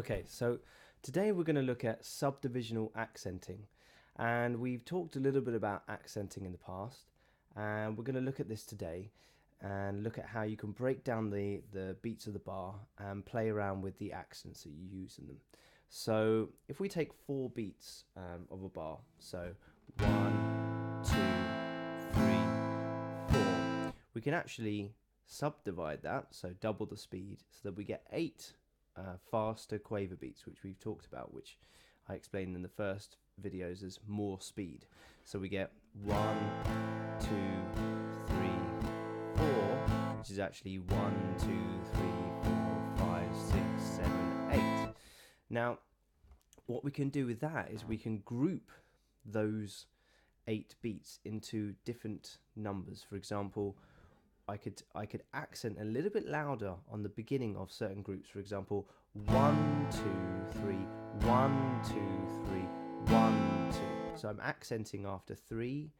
Okay, so today we're going to look at subdivisional accenting, and we've talked a little bit about accenting in the past, and we're going to look at this today and look at how you can break down the beats of the bar and play around with the accents that you use in them. So if we take 4 beats of a bar, so 1, 2, 3, 4, we can actually subdivide that, so double the speed, so that we get 8 faster quaver beats, which we've talked about, which I explained in the first videos as more speed. So we get 1, 2, 3, 4, which is actually 1, 2, 3, 4, 5, 6, 7, 8. Now, what we can do with that is we can group those 8 beats into different numbers. For example, I could accent a little bit louder on the beginning of certain groups. For example, 1, 2, 3, 1, 2, 3, 1, 2. So I'm accenting after 3,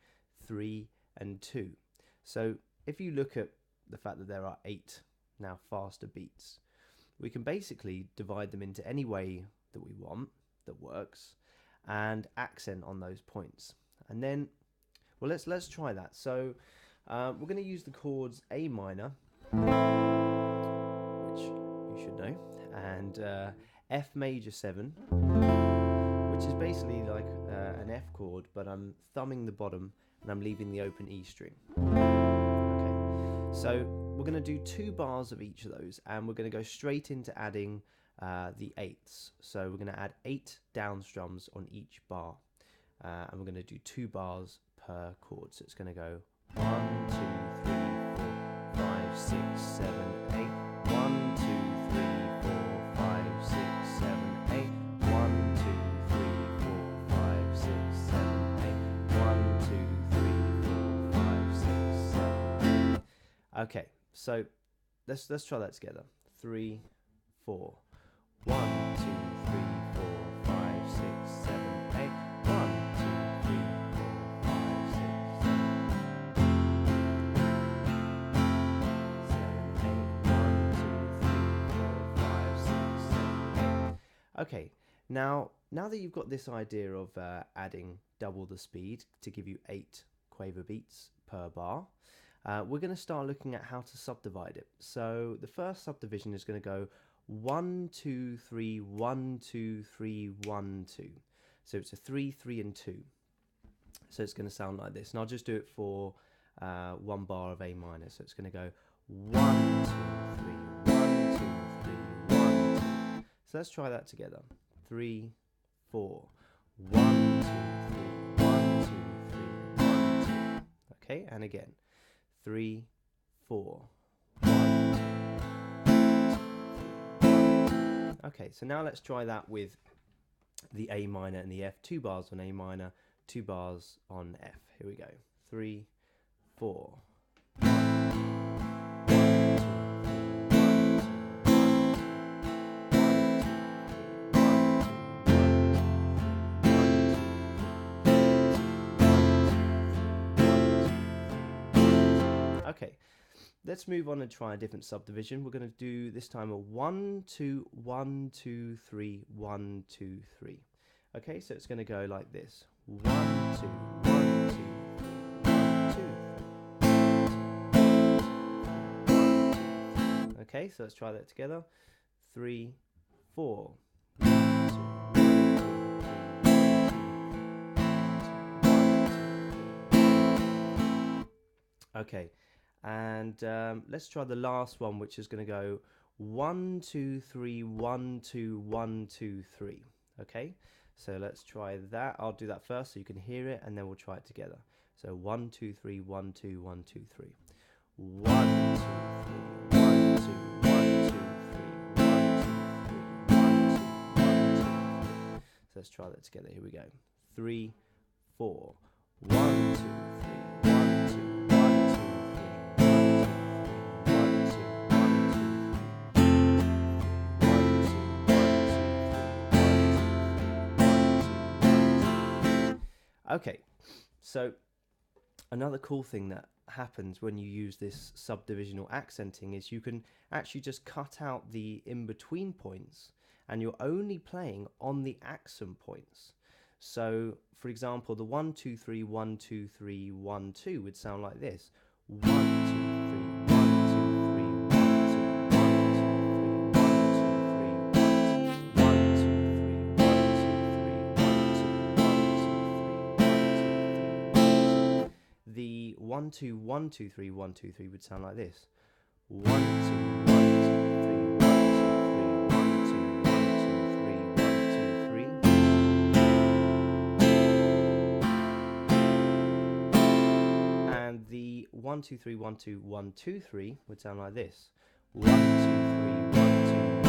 3, and 2. So if you look at the fact that there are 8 now faster beats, we can basically divide them into any way that we want that works and accent on those points. And then, well, let's try that. So we're going to use the chords A minor, which you should know, and F major 7, which is basically like an F chord, but I'm thumbing the bottom and I'm leaving the open E string. Okay, so we're going to do 2 bars of each of those, and we're going to go straight into adding the 8ths. So we're going to add 8 down strums on each bar, and we're going to do 2 bars per chord. So it's going to go 1, 2, 3, 4, 5, 6, 7, 8. 1, 2, 3, 4, 5, 6, 7, 8. 1, 2, 3, 4, 5, 6, 7, 8. 1, 2, 3, 4, 5, 6, 7, 8. Okay, so let's try that together. 3, 4. 1, 2, 3, 4, 5, 6, 7, 8. 1, 2, 3, 4, 5, 6, 7, 8. Okay, now that you've got this idea of adding double the speed to give you 8 quaver beats per bar, we're going to start looking at how to subdivide it. So the first subdivision is going to go 1, 2, 3, 1, 2, 3, 1, 2. So it's a 3, 3, and 2. So it's going to sound like this, and I'll just do it for 1 bar of A minor. So it's going to go 1, 2, 3, 1, 2, 3, 1, 2. So let's try that together. 3, 4. 1, 2, 3, 1, 2, 3, 1, 2. Okay, and again. 3, 4. 1, 2. Okay, so now let's try that with the A minor and the F. 2 bars on A minor, 2 bars on F. Here we go. 3, 4. Okay, let's move on and try a different subdivision. We're going to do this time a 1, 2, 1, 2, 3, 1, 2, 3. Okay, so it's going to go like this. 1, 2, 1, 2, 1, 2, 3. Okay, so let's try that together. 3, 4. 1, 2. Okay, and let's try the last one, which is going to go 1, 2, 3, 1, 2, 1, 2, 3. Okay, so let's try that. I'll do that first so you can hear it, and then we'll try it together. So 1, 2, 3, 1, 2, 1, 2, 3. 1, 2, 3, 1, 2, 1, 2, 3, 1, 2, 3, 1, 2, 1, 2, 3. So let's try that together. Here we go. 3, 4. 1, 2, 3. Okay, so another cool thing that happens when you use this subdivisional accenting is you can actually just cut out the in-between points and you're only playing on the accent points. So, for example, the 1 2 3 1 2 3 1 2 would sound like this: 1 2 3 1 2 1 2 1 2 3 1 2 3 would sound like this: 1 2 1 2 3 1 2 1 2 3 1 2 3 and the 1 2 3 1 2 1 2 3 would sound like this: 1 2 3 1 2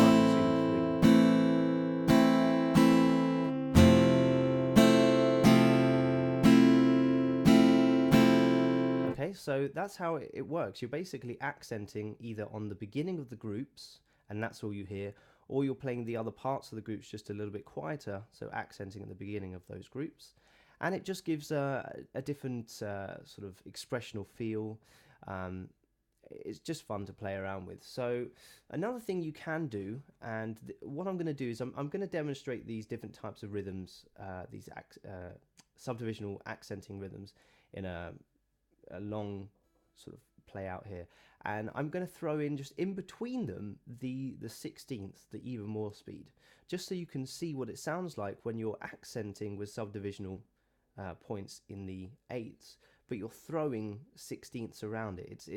Okay, so that's how it works. You're basically accenting either on the beginning of the groups, and that's all you hear, or you're playing the other parts of the groups just a little bit quieter, so accenting at the beginning of those groups. And it just gives a different sort of expressional feel. It's just fun to play around with. So another thing you can do, and what I'm going to do is I'm going to demonstrate these different types of rhythms, these subdivisional accenting rhythms in a long sort of play out here, and I'm going to throw in just in between them the 16th, the even more speed, just so you can see what it sounds like when you're accenting with subdivisional points in the eighths, but you're throwing 16ths around it.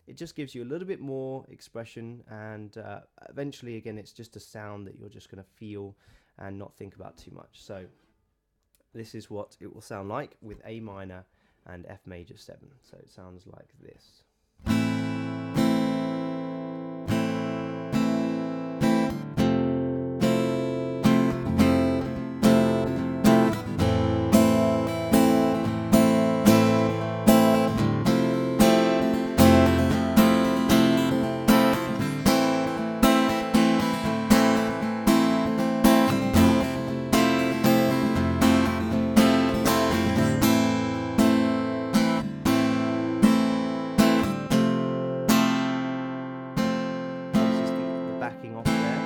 It just gives you a little bit more expression, and eventually again it's just a sound that you're just going to feel and not think about too much. So this is what it will sound like with A minor and F major 7. So it sounds like this. Backing off there.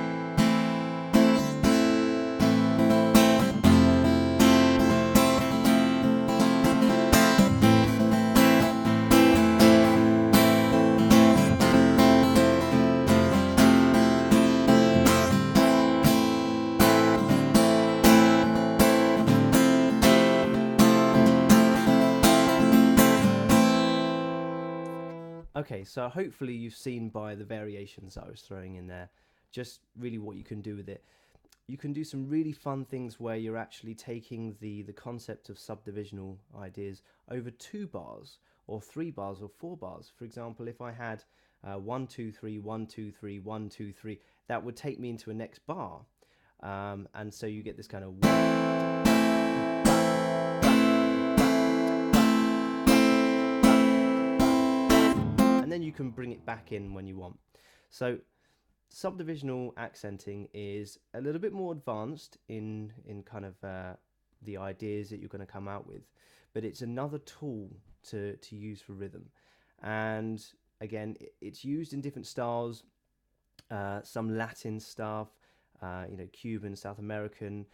Okay, so hopefully you've seen by the variations that I was throwing in there just really what you can do with it. You can do some really fun things where you're actually taking the concept of subdivisional ideas over 2 bars or 3 bars or 4 bars. For example, if I had 1 2 3 1 2 3 1 2 3, that would take me into a next bar, and so you get this kind of and then you can bring it back in when you want. So subdivisional accenting is a little bit more advanced in kind of the ideas that you're going to come out with, but it's another tool to use for rhythm. And again, it's used in different styles, some Latin stuff, Cuban, South American,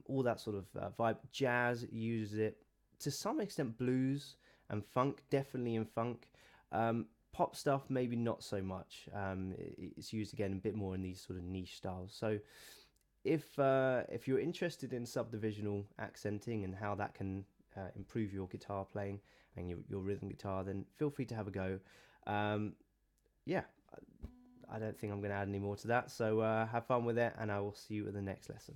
all that sort of vibe. Jazz uses it to some extent, blues and funk, definitely in funk. Pop stuff, maybe not so much. It's used again a bit more in these sort of niche styles. So if you're interested in subdivisional accenting and how that can improve your guitar playing and your rhythm guitar, then feel free to have a go. Yeah, I don't think I'm going to add any more to that. So have fun with it, and I will see you in the next lesson.